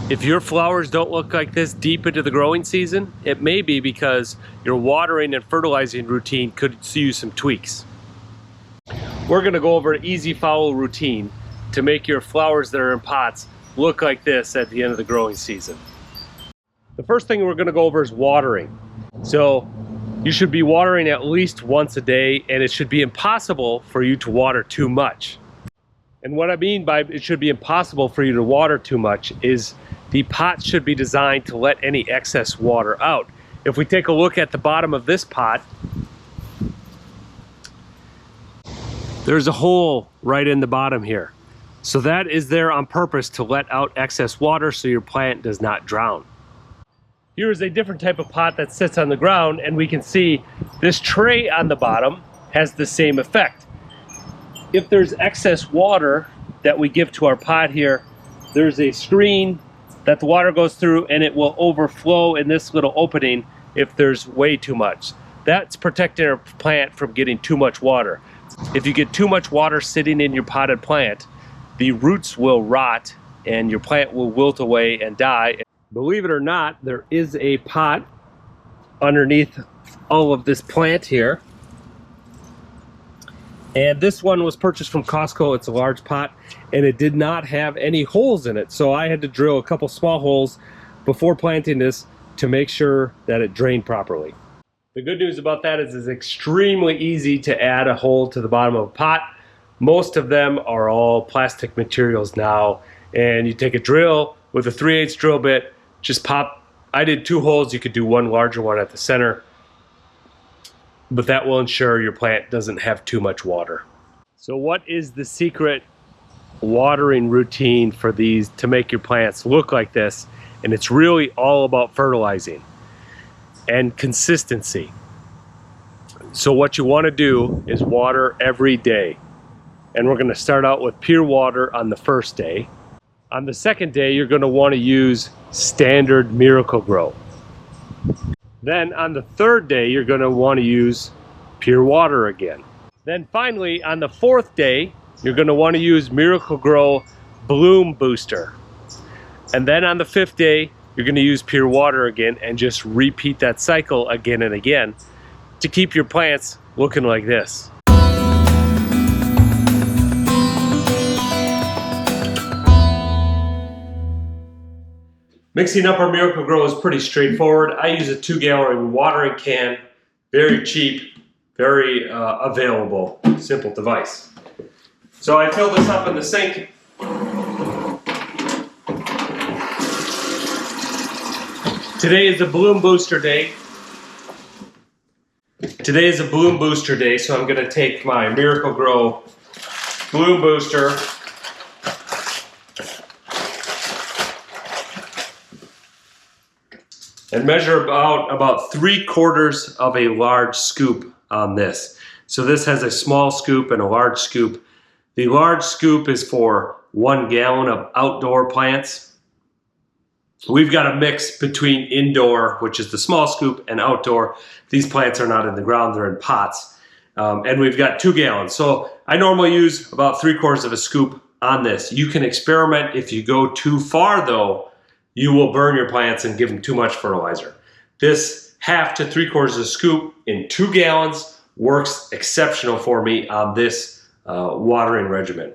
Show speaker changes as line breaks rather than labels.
If your flowers don't look like this deep into the growing season, it may be because your watering and fertilizing routine could use some tweaks. We're going to go over an easy follow routine to make your flowers that are in pots look like this at the end of the growing season. The first thing we're going to go over is watering. So you should be watering at least once a day, and it should be impossible for you to water too much. And what I mean by it should be impossible for you to water too much is the pot should be designed to let any excess water out. If we take a look at the bottom of this pot, there's a hole right in the bottom here. So that is there on purpose to let out excess water so your plant does not drown. Here is a different type of pot that sits on the ground, and we can see this tray on the bottom has the same effect. If there's excess water that we give to our pot here, there's a screen that the water goes through and it will overflow in this little opening if there's way too much. That's protecting our plant from getting too much water. If you get too much water sitting in your potted plant, the roots will rot and your plant will wilt away and die. Believe it or not, there is a pot underneath all of this plant here. And this one was purchased from Costco. It's a large pot and it did not have any holes in it. So I had to drill a couple small holes before planting this to make sure that it drained properly. The good news about that is it's extremely easy to add a hole to the bottom of a pot. Most of them are all plastic materials now, and you take a drill with a 3/8 drill bit, just pop. I did 2 holes. You could do one larger one at the center, but that will ensure your plant doesn't have too much water. So what is the secret watering routine for these to make your plants look like this? And it's really all about fertilizing and consistency. So what you want to do is water every day. And we're going to start out with pure water on the first day. On the second day, you're going to want to use standard Miracle-Gro. Then on the third day, you're going to want to use pure water again. Then finally, on the fourth day, you're going to want to use Miracle-Gro Bloom Booster. And then on the 5th day, you're going to use pure water again and just repeat that cycle again and again to keep your plants looking like this. Mixing up our Miracle-Gro is pretty straightforward. I use a 2-gallon watering can, very cheap, very available, simple device. So I fill this up in the sink. Today is a Bloom Booster day. Today is a Bloom Booster day, so I'm going to take my Miracle-Gro Bloom Booster and measure about 3/4 of a large scoop on this. So this has a small scoop and a large scoop. The large scoop is for 1 gallon of outdoor plants. We've got a mix between indoor, which is the small scoop, and outdoor. These plants are not in the ground, they're in pots. And we've got 2 gallons. So I normally use about 3/4 of a scoop on this. You can experiment. If you go too far though, you will burn your plants and give them too much fertilizer. This 1/2 to 3/4 of a scoop in 2 gallons works exceptional for me on this watering regimen.